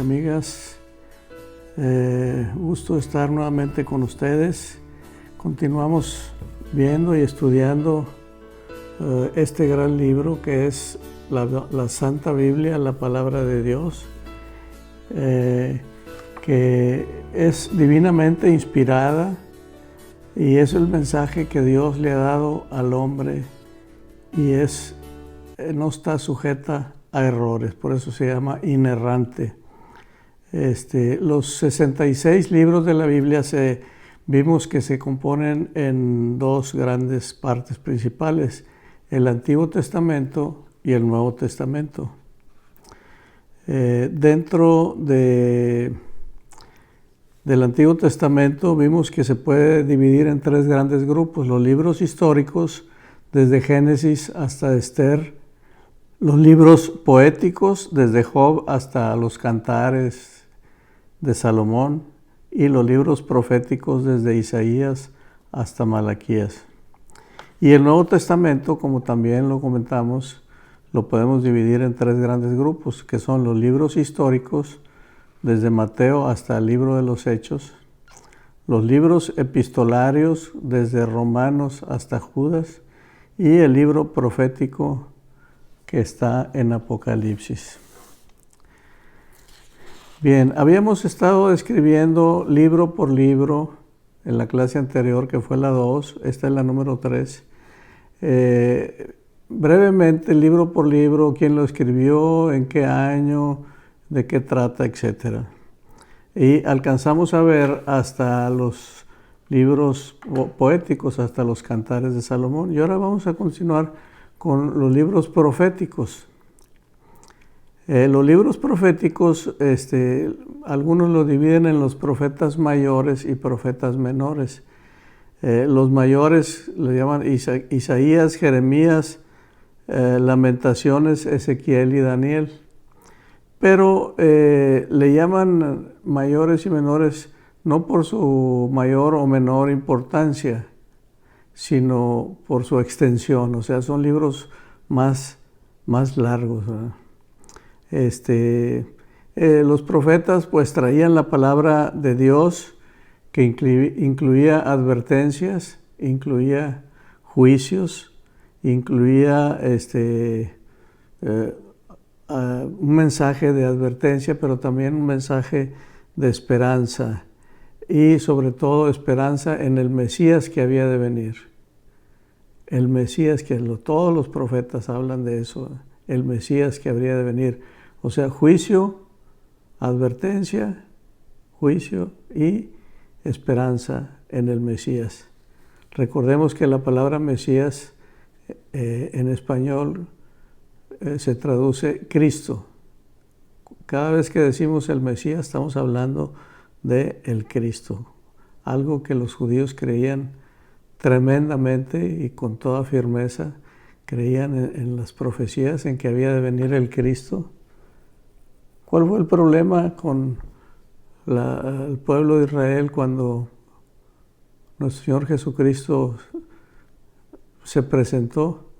amigas. Gusto estar nuevamente con ustedes. Continuamos viendo y estudiando este gran libro que es la Santa Biblia, la Palabra de Dios, que es divinamente inspirada y es el mensaje que Dios le ha dado al hombre y no está sujeta a errores, por eso se llama inerrante. Los 66 libros de la Biblia vimos que se componen en dos grandes partes principales, el Antiguo Testamento y el Nuevo Testamento. Dentro del Antiguo Testamento vimos que se puede dividir en tres grandes grupos: los libros históricos, desde Génesis hasta Esther; los libros poéticos, desde Job hasta los Cantares de Salomón; y los libros proféticos, desde Isaías hasta Malaquías. Y el Nuevo Testamento, como también lo comentamos, lo podemos dividir en tres grandes grupos, que son los libros históricos, desde Mateo hasta el libro de los Hechos; los libros epistolarios, desde Romanos hasta Judas; y el libro profético, que está en Apocalipsis. Bien, habíamos estado describiendo libro por libro en la clase anterior, que fue la 2, esta es la número 3. Brevemente, libro por libro, quién lo escribió, en qué año, de qué trata, etc. Y alcanzamos a ver hasta los libros poéticos, hasta los Cantares de Salomón. Y ahora vamos a continuar con los libros proféticos. Los libros proféticos, algunos los dividen en los profetas mayores y profetas menores. Los mayores le llaman Isaías, Jeremías, Lamentaciones, Ezequiel y Daniel. Pero le llaman mayores y menores no por su mayor o menor importancia, sino por su extensión, o sea, son libros más largos, ¿verdad? Los profetas pues traían la palabra de Dios, que incluía advertencias, incluía juicios, incluía un mensaje de advertencia, pero también un mensaje de esperanza, y sobre todo esperanza en el Mesías que había de venir. El Mesías, todos los profetas hablan de eso, el Mesías que habría de venir. O sea, juicio, advertencia, juicio y esperanza en el Mesías. Recordemos que la palabra Mesías en español se traduce Cristo. Cada vez que decimos el Mesías estamos hablando de el Cristo, algo que los judíos creían tremendamente y con toda firmeza. Creían en las profecías en que había de venir el Cristo. ¿Cuál fue el problema con el pueblo de Israel cuando nuestro Señor Jesucristo se presentó?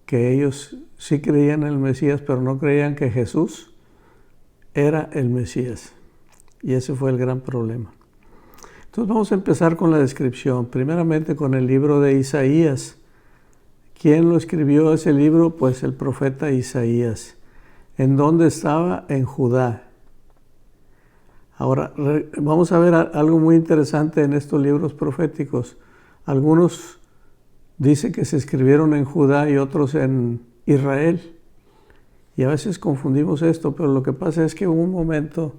Que ellos sí creían en el Mesías, pero no creían que Jesús era el Mesías. Y ese fue el gran problema. Entonces vamos a empezar con la descripción. Primeramente con el libro de Isaías. ¿Quién lo escribió ese libro? Pues el profeta Isaías. ¿En dónde estaba? En Judá. Ahora, vamos a ver algo muy interesante en estos libros proféticos. Algunos dicen que se escribieron en Judá y otros en Israel. Y a veces confundimos esto, pero lo que pasa es que hubo un momento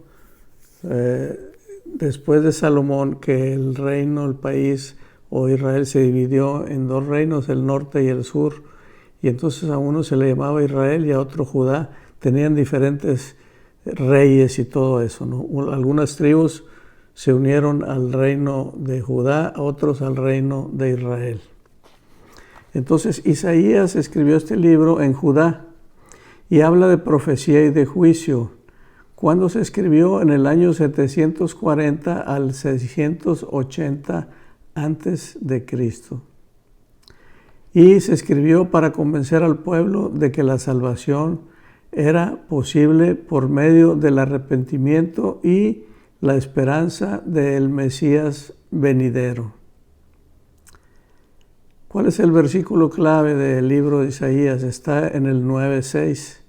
después de Salomón que el reino, el país o Israel se dividió en dos reinos, el norte y el sur. Y entonces a uno se le llamaba Israel y a otro Judá. Tenían diferentes reyes y todo eso, ¿no? Algunas tribus se unieron al reino de Judá, otros al reino de Israel. Entonces Isaías escribió este libro en Judá y habla de profecía y de juicio. ¿Cuándo se escribió? En el año 740 al 680 antes de Cristo. Y se escribió para convencer al pueblo de que la salvación era posible por medio del arrepentimiento y la esperanza del Mesías venidero. ¿Cuál es el versículo clave del libro de Isaías? Está en el 9:6,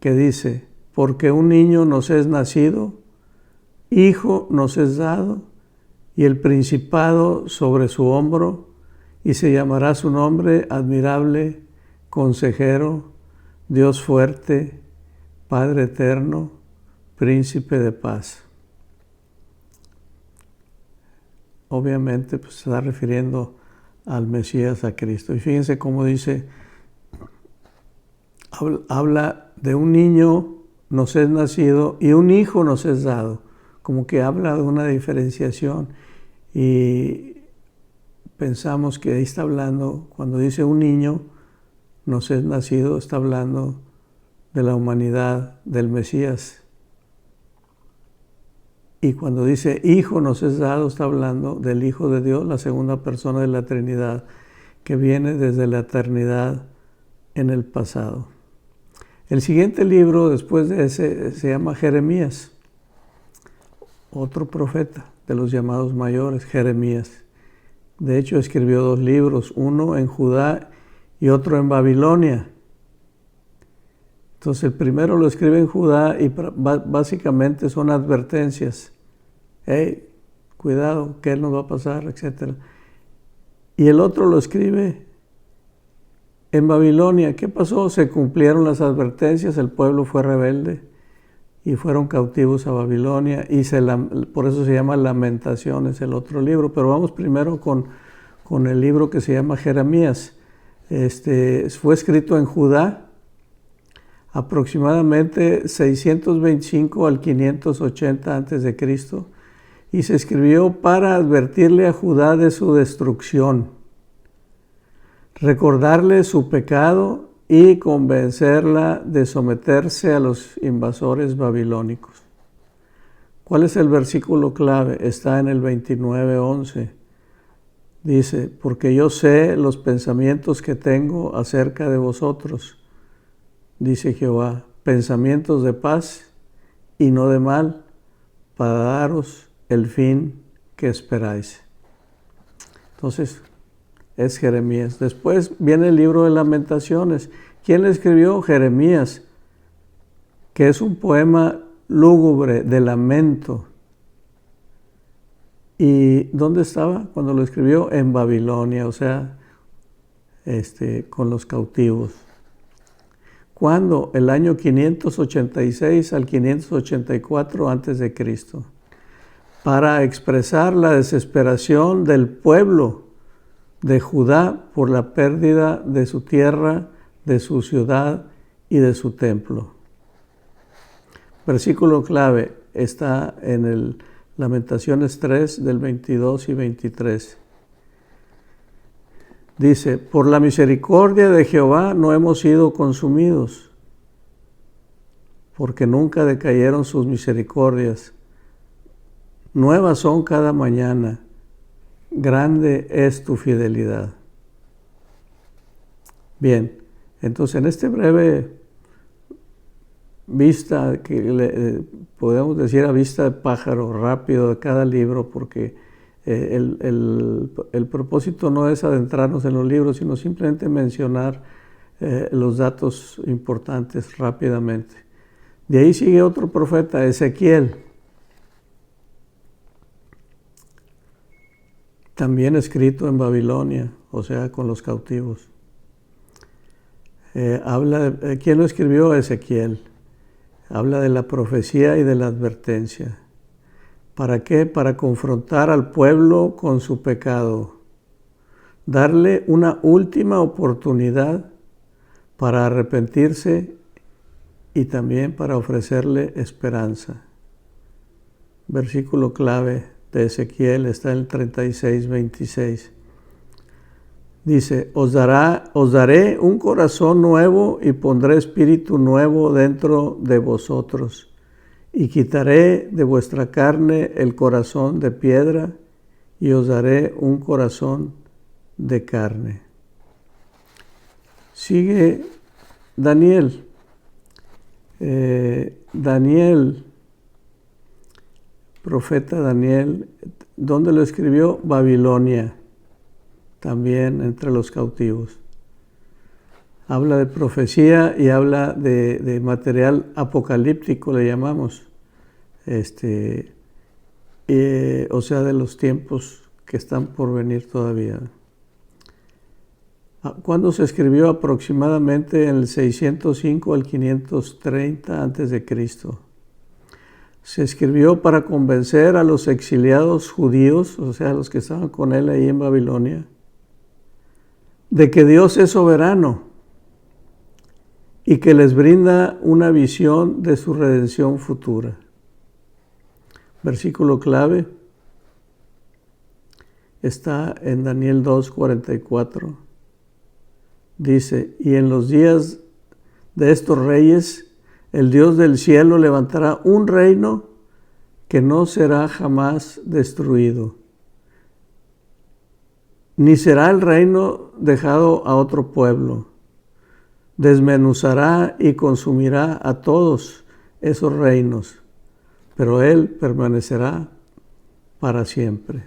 que dice: porque un niño nos es nacido, hijo nos es dado, y el principado sobre su hombro, y se llamará su nombre admirable, consejero, Dios fuerte, Padre eterno, príncipe de paz. Obviamente pues, se está refiriendo al Mesías, a Cristo. Y fíjense cómo dice, habla de un niño nos es nacido y un hijo nos es dado. Como que habla de una diferenciación. Y pensamos que ahí está hablando, cuando dice un niño nos es nacido, está hablando de la humanidad, del Mesías. Y cuando dice hijo nos es dado, está hablando del Hijo de Dios, la segunda persona de la Trinidad, que viene desde la eternidad en el pasado. El siguiente libro después de ese se llama Jeremías, otro profeta de los llamados mayores, Jeremías. De hecho escribió 2 libros, uno en Judá y otro en Babilonia. Entonces el primero lo escribe en Judá y básicamente son advertencias. Hey, cuidado, ¿qué nos va a pasar? Etcétera. Y el otro lo escribe en Babilonia. ¿Qué pasó? Se cumplieron las advertencias, el pueblo fue rebelde y fueron cautivos a Babilonia. Y por eso se llama Lamentaciones, el otro libro. Pero vamos primero con el libro que se llama Jeremías. Fue escrito en Judá, aproximadamente 625 al 580 a.C., y se escribió para advertirle a Judá de su destrucción, recordarle su pecado y convencerla de someterse a los invasores babilónicos. ¿Cuál es el versículo clave? Está en el 29:11. Dice: porque yo sé los pensamientos que tengo acerca de vosotros, dice Jehová, pensamientos de paz y no de mal, para daros el fin que esperáis. Entonces, es Jeremías. Después viene el libro de Lamentaciones. ¿Quién le escribió? Jeremías, que es un poema lúgubre de lamento. ¿Y dónde estaba cuando lo escribió? En Babilonia, o sea, con los cautivos. ¿Cuándo? El año 586 al 584 a.C., para expresar la desesperación del pueblo de Judá por la pérdida de su tierra, de su ciudad y de su templo. Versículo clave está en el Lamentaciones 3 del 22 y 23. Dice: por la misericordia de Jehová no hemos sido consumidos, porque nunca decayeron sus misericordias. Nuevas son cada mañana, grande es tu fidelidad. Bien, entonces en este breve vista, que podemos decir a vista de pájaro, rápido, de cada libro, porque el propósito no es adentrarnos en los libros, sino simplemente mencionar los datos importantes rápidamente. De ahí sigue otro profeta, Ezequiel, también escrito en Babilonia, o sea, con los cautivos. ¿Quién lo escribió? Ezequiel. Habla de la profecía y de la advertencia. ¿Para qué? Para confrontar al pueblo con su pecado, darle una última oportunidad para arrepentirse y también para ofrecerle esperanza. Versículo clave de Ezequiel está en el 36:26. Dice: os daré un corazón nuevo y pondré espíritu nuevo dentro de vosotros, y quitaré de vuestra carne el corazón de piedra y os daré un corazón de carne. Sigue Daniel, Daniel, profeta Daniel, ¿dónde lo escribió? Babilonia, también entre los cautivos. Habla de profecía y habla de material apocalíptico, le llamamos, o sea, de los tiempos que están por venir todavía. ¿Cuándo se escribió? Aproximadamente en el 605 al 530 a.C. Se escribió para convencer a los exiliados judíos, o sea, los que estaban con él ahí en Babilonia, de que Dios es soberano y que les brinda una visión de su redención futura. Versículo clave está en Daniel 2:44. Dice, y en los días de estos reyes, el Dios del cielo levantará un reino que no será jamás destruido, ni será el reino dejado a otro pueblo. Desmenuzará y consumirá a todos esos reinos, pero Él permanecerá para siempre.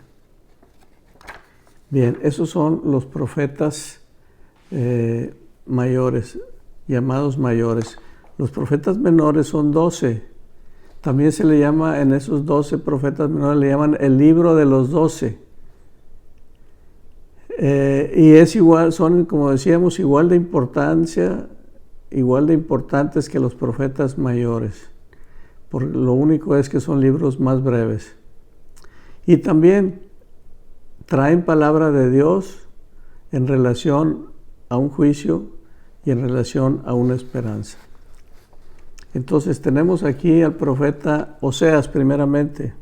Bien, esos son los profetas mayores, llamados mayores. Los profetas menores son 12. También se le llama, en esos 12 profetas menores, le llaman el libro de los 12. Y es igual, son, como decíamos, igual de importantes que los profetas mayores. Lo único es que son libros más breves. Y también traen palabra de Dios en relación a un juicio y en relación a una esperanza. Entonces tenemos aquí al profeta Oseas primeramente.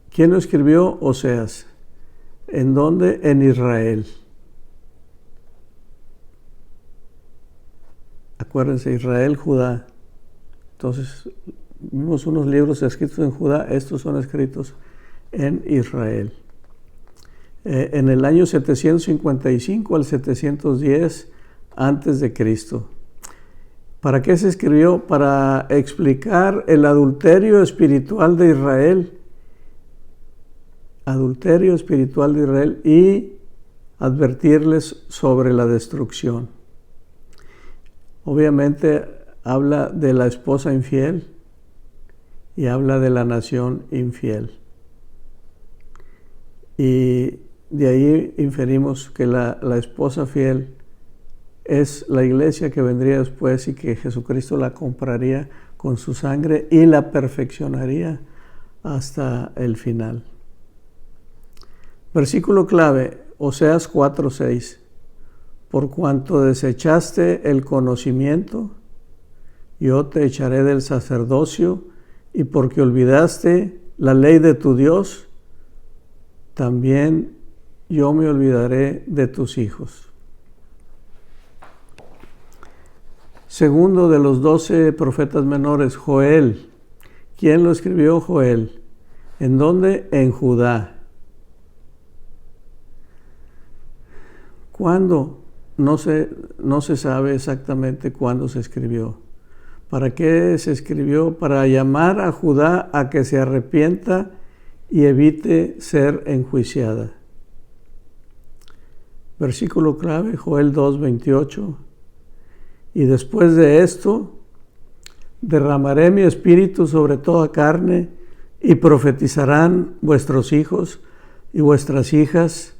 ¿Quién lo escribió? Oseas. ¿En dónde? En Israel. Acuérdense, Israel, Judá. Entonces, vimos unos libros escritos en Judá, estos son escritos en Israel. En el año 755 al 710 antes de Cristo. ¿Para qué se escribió? Para explicar el adulterio espiritual de Israel. Adulterio espiritual de Israel y advertirles sobre la destrucción. Obviamente habla de la esposa infiel y habla de la nación infiel. Y de ahí inferimos que la esposa fiel es la iglesia que vendría después y que Jesucristo la compraría con su sangre y la perfeccionaría hasta el final. Versículo clave, Oseas 4:6. Por cuanto desechaste el conocimiento, yo te echaré del sacerdocio, y porque olvidaste la ley de tu Dios, también yo me olvidaré de tus hijos. Segundo de los 12 profetas menores, Joel. ¿Quién lo escribió? Joel. ¿En dónde? En Judá. ¿Cuándo? No se sabe exactamente cuándo se escribió. ¿Para qué se escribió? Para llamar a Judá a que se arrepienta y evite ser enjuiciada. Versículo clave, Joel 2:28. Y después de esto, derramaré mi espíritu sobre toda carne, y profetizarán vuestros hijos y vuestras hijas,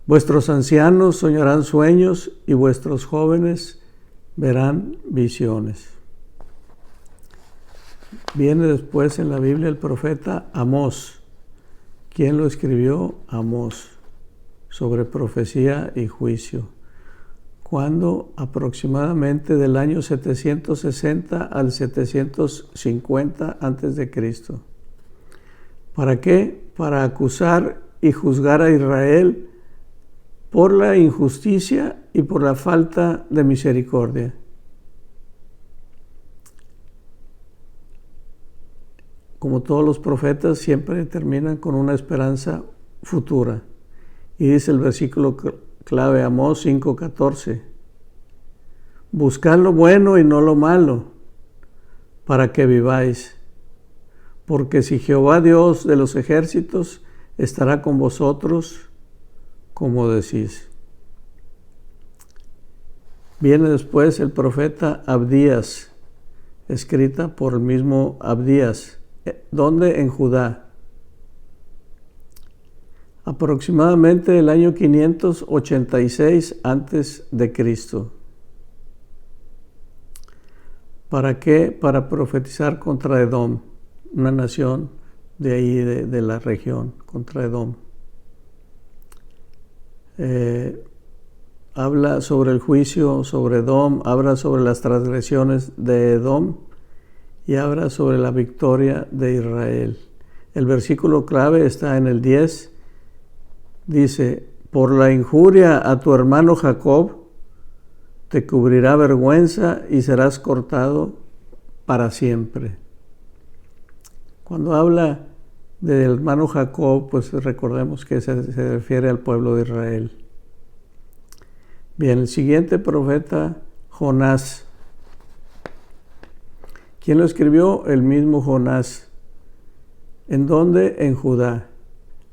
vuestros ancianos soñarán sueños, y vuestros jóvenes verán visiones. Viene después en la Biblia el profeta Amós. ¿Quién lo escribió? Amós, sobre profecía y juicio. ¿Cuándo? Aproximadamente del año 760 al 750 antes de Cristo. ¿Para qué? Para acusar y juzgar a Israel por la injusticia y por la falta de misericordia. Como todos los profetas, siempre terminan con una esperanza futura. Y dice el versículo clave, Amós 5:14. Buscad lo bueno y no lo malo, para que viváis. Porque si Jehová Dios de los ejércitos estará con vosotros, como decís. Viene después el profeta Abdías, escrita por el mismo Abdías. ¿Dónde? En Judá. Aproximadamente el año 586 antes de Cristo. ¿Para qué? Para profetizar contra Edom, una nación de ahí, de la región, contra Edom. Habla sobre el juicio sobre Edom, habla sobre las transgresiones de Edom y habla sobre la victoria de Israel. El versículo clave está en el 10. Dice, por la injuria a tu hermano Jacob, te cubrirá vergüenza y serás cortado para siempre. Cuando habla del hermano Jacob, pues recordemos que se refiere al pueblo de Israel. Bien, el siguiente profeta, Jonás. ¿Quién lo escribió? El mismo Jonás. ¿En dónde? En Judá.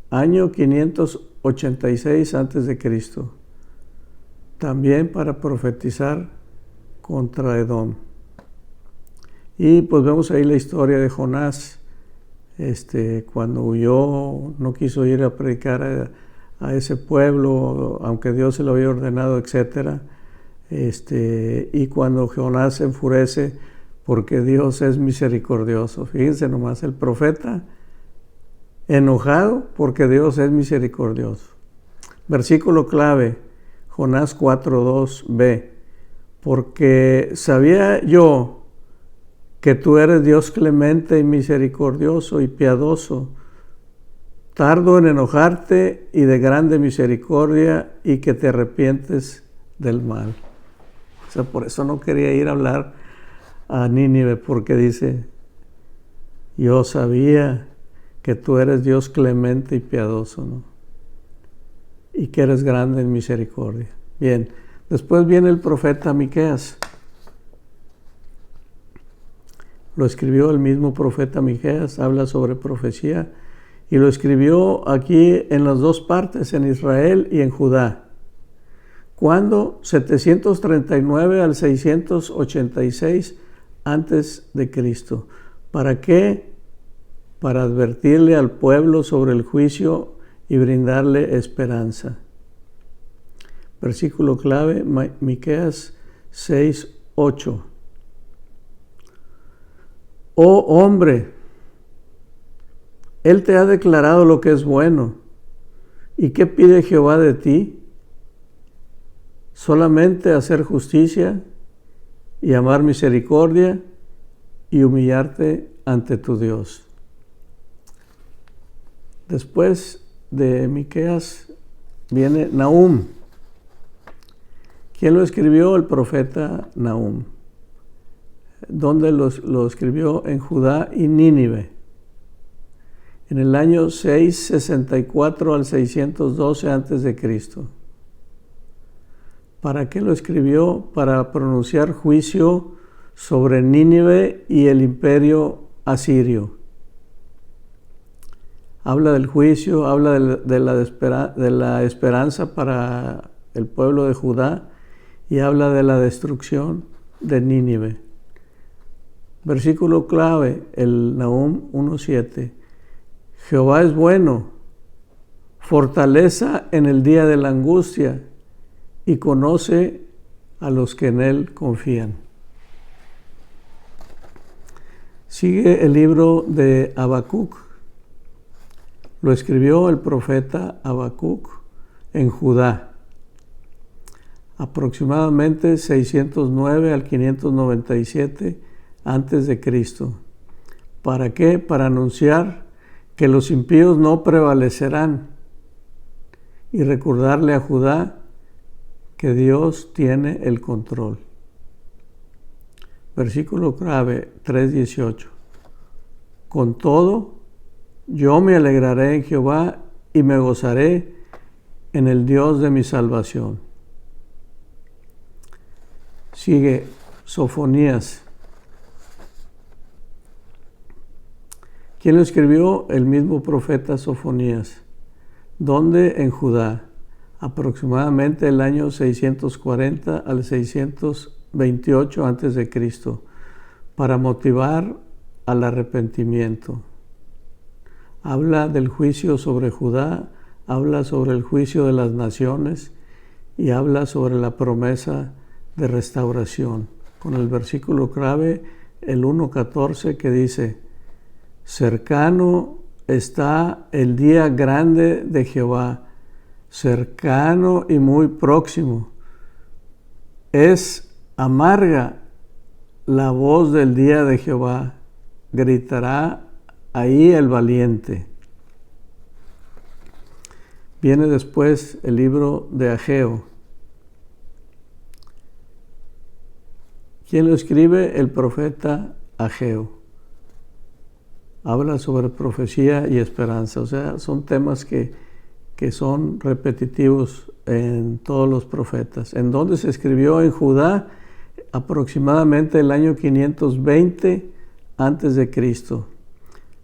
Año 586 antes de Cristo. También para profetizar contra Edom. Y pues vemos ahí la historia de Jonás. Cuando huyó, no quiso ir a predicar a ese pueblo, aunque Dios se lo había ordenado, etc. Y cuando Jonás se enfurece, porque Dios es misericordioso. Fíjense nomás, el profeta enojado porque Dios es misericordioso. Versículo clave, Jonás 4:2b. Porque sabía yo que tú eres Dios clemente y misericordioso y piadoso, tardo en enojarte y de grande misericordia, y que te arrepientes del mal. O sea, por eso no quería ir a hablar a Nínive, porque dice, yo sabía que tú eres Dios clemente y piadoso, ¿no? Y que eres grande en misericordia. Bien, después viene el profeta Miqueas. Lo escribió el mismo profeta Miqueas, habla sobre profecía, y lo escribió aquí en las dos partes, en Israel y en Judá. ¿Cuándo? 739 al 686 antes de Cristo. ¿Para qué? Para advertirle al pueblo sobre el juicio y brindarle esperanza. Versículo clave, Miqueas 6:8. Oh hombre, Él te ha declarado lo que es bueno. ¿Y qué pide Jehová de ti? Solamente hacer justicia y amar misericordia y humillarte ante tu Dios. Después de Miqueas viene Nahum. ¿Quién lo escribió? El profeta Nahum. ¿Dónde lo escribió? En Judá y Nínive. En el año 664 al 612 antes de Cristo. ¿Para qué lo escribió? Para pronunciar juicio sobre Nínive y el imperio asirio. Habla del juicio, habla de la esperanza para el pueblo de Judá y habla de la destrucción de Nínive. Versículo clave, el Nahum 1:7. Jehová es bueno, fortaleza en el día de la angustia, y conoce a los que en él confían. Sigue el libro de Habacuc. Lo escribió el profeta Habacuc en Judá, aproximadamente 609 al 597 antes de Cristo. ¿Para qué? Para anunciar que los impíos no prevalecerán y recordarle a Judá que Dios tiene el control. Versículo clave 3:18. Con todo, yo me alegraré en Jehová y me gozaré en el Dios de mi salvación. Sigue Sofonías. ¿Quién lo escribió? El mismo profeta Sofonías. ¿Dónde? En Judá, aproximadamente el año 640 al 628 a.C., para motivar al arrepentimiento. Habla del juicio sobre Judá, habla sobre el juicio de las naciones y habla sobre la promesa de restauración. Con el versículo clave, el 1:14, que dice: cercano está el día grande de Jehová, cercano y muy próximo. Es amarga la voz del día de Jehová, gritará ahí el valiente. Viene después el libro de Ageo. ¿Quién lo escribe? El profeta Ageo. Habla sobre profecía y esperanza, o sea, son temas que son repetitivos en todos los profetas. ¿En dónde se escribió? En Judá, aproximadamente el año 520 a.C.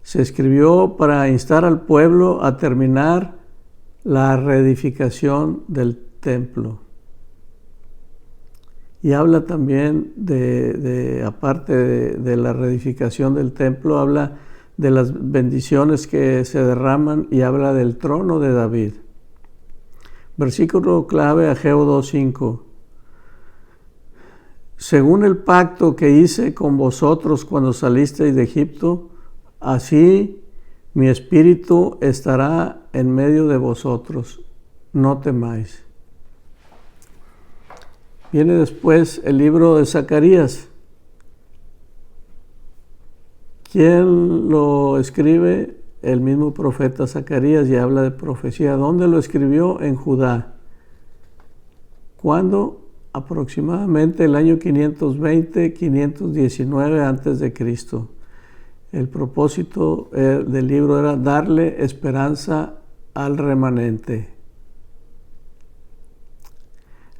Se escribió para instar al pueblo a terminar la reedificación del templo. Y habla también aparte de la reedificación del templo, habla de las bendiciones que se derraman y habla del trono de David. Versículo clave, Ageo 2:5. Según el pacto que hice con vosotros cuando salisteis de Egipto, así mi espíritu estará en medio de vosotros, no temáis. Viene después el libro de Zacarías. ¿Quién lo escribe? El mismo profeta Zacarías, y habla de profecía. ¿Dónde lo escribió? En Judá. ¿Cuándo? Aproximadamente el año 520-519 a.C. El propósito del libro era darle esperanza al remanente.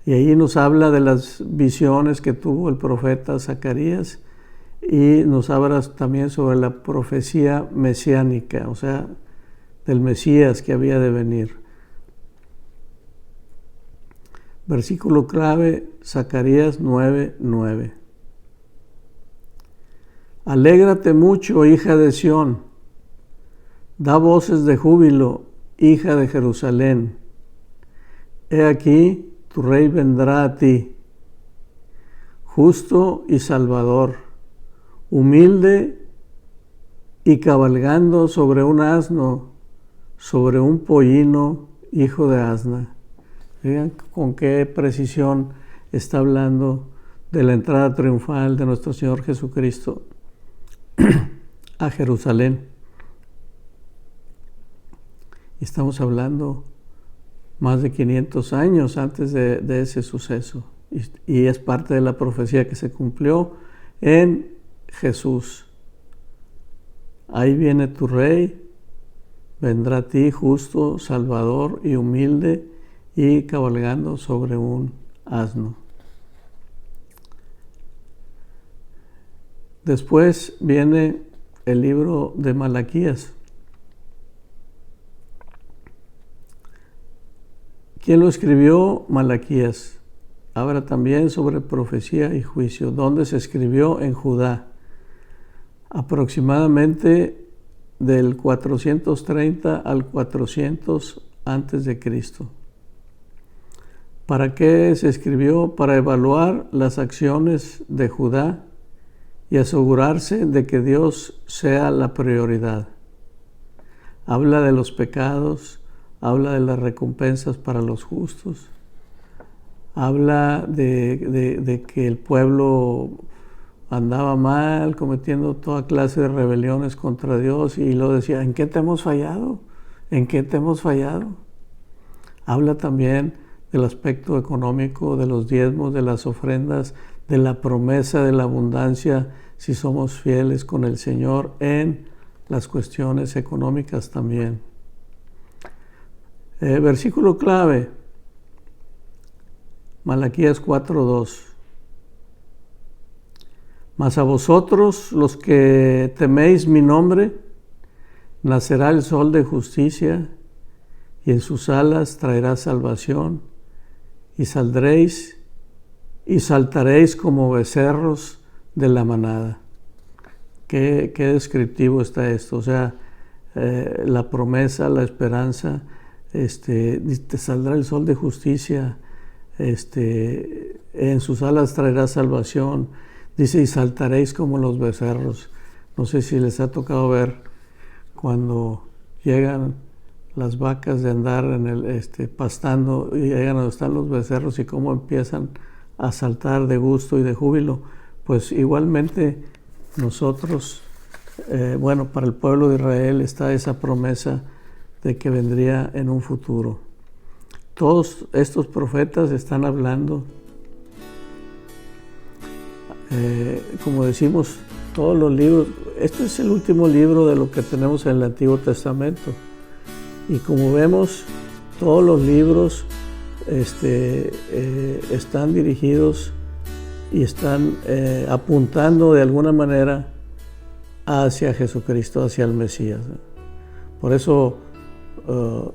Y ahí nos habla de las visiones que tuvo el profeta Zacarías y nos habla también sobre la profecía mesiánica, o sea, del Mesías que había de venir. Versículo clave, Zacarías 9:9. Alégrate mucho, hija de Sión, da voces de júbilo, hija de Jerusalén. He aquí, tu rey vendrá a ti, justo y salvador, humilde y cabalgando sobre un asno, sobre un pollino, hijo de asna. Vean con qué precisión está hablando de la entrada triunfal de nuestro Señor Jesucristo a Jerusalén. Estamos hablando más de 500 años antes de ese suceso. Y es parte de la profecía que se cumplió en Jesús. Ahí viene tu rey, vendrá a ti justo, salvador y humilde y cabalgando sobre un asno. Después viene el libro de Malaquías. ¿Quién lo escribió? Malaquías. Habla también sobre profecía y juicio. ¿Dónde se escribió? En Judá. Aproximadamente del 430 al 400 antes de Cristo. ¿Para qué se escribió? Para evaluar las acciones de Judá y asegurarse de que Dios sea la prioridad. Habla de los pecados, habla de las recompensas para los justos, habla de que el pueblo andaba mal, cometiendo toda clase de rebeliones contra Dios, y lo decía: ¿en qué te hemos fallado? ¿En qué te hemos fallado? Habla también del aspecto económico, de los diezmos, de las ofrendas, de la promesa de la abundancia, si somos fieles con el Señor en las cuestiones económicas también. Versículo clave, Malaquías 4:2. Mas a vosotros, los que teméis mi nombre, nacerá el sol de justicia, y en sus alas traerá salvación, y saldréis y saltaréis como becerros de la manada. Qué descriptivo está esto. O sea, la promesa, la esperanza, te saldrá el sol de justicia, en sus alas traerá salvación. Dice, y saltaréis como los becerros. No sé si les ha tocado ver cuando llegan las vacas de andar pastando y llegan a donde están los becerros y cómo empiezan a saltar de gusto y de júbilo. Pues igualmente nosotros, para el pueblo de Israel está esa promesa de que vendría en un futuro. Todos estos profetas están hablando, como decimos, todos los libros. Este es el último libro de lo que tenemos en el Antiguo Testamento. Y como vemos, todos los libros están dirigidos y están apuntando de alguna manera hacia Jesucristo, hacia el Mesías. Por eso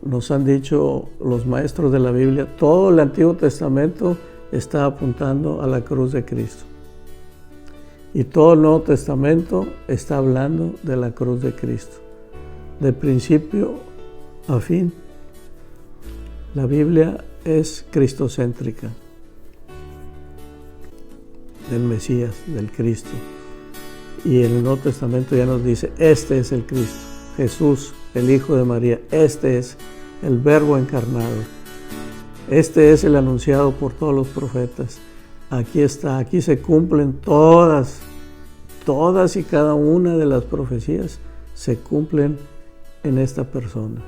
nos han dicho los maestros de la Biblia, todo el Antiguo Testamento está apuntando a la cruz de Cristo. Y todo el Nuevo Testamento está hablando de la cruz de Cristo. De principio a fin, la Biblia es cristocéntrica, del Mesías, del Cristo. Y en el Nuevo Testamento ya nos dice, este es el Cristo, Jesús, el Hijo de María, este es el Verbo encarnado, este es el anunciado por todos los profetas. Aquí está, aquí se cumplen todas y cada una de las profecías se cumplen en esta persona.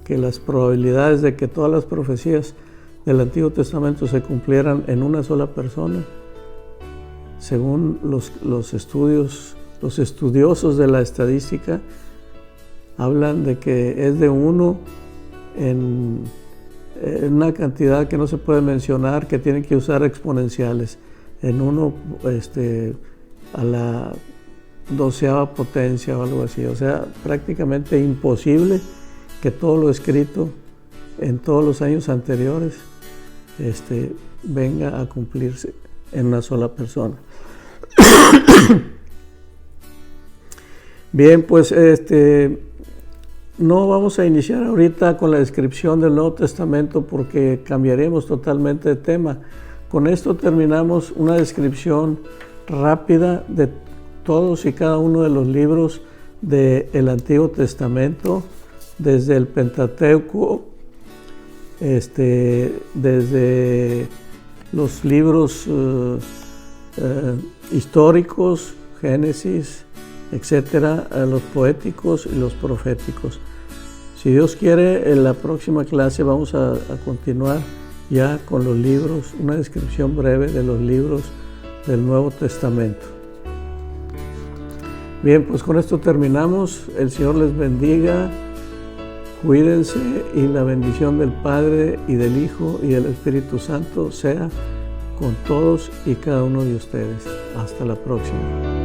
Que las probabilidades de que todas las profecías del Antiguo Testamento se cumplieran en una sola persona, según los estudiosos de la estadística, hablan de que es de uno en una cantidad que no se puede mencionar, que tienen que usar exponenciales, en uno a la 12ª potencia o algo así. O sea, prácticamente imposible que todo lo escrito en todos los años anteriores venga a cumplirse en una sola persona. Bien, pues no vamos a iniciar ahorita con la descripción del Nuevo Testamento porque cambiaremos totalmente de tema. Con esto terminamos una descripción rápida de todos y cada uno de los libros del Antiguo Testamento, desde el Pentateuco, desde los libros históricos, Génesis, etcétera, los poéticos y los proféticos. Si Dios quiere, en la próxima clase vamos a continuar ya con los libros, una descripción breve de los libros del Nuevo Testamento. Bien, pues con esto terminamos. El Señor les bendiga. Cuídense y la bendición del Padre y del Hijo y del Espíritu Santo sea con todos y cada uno de ustedes. Hasta la próxima.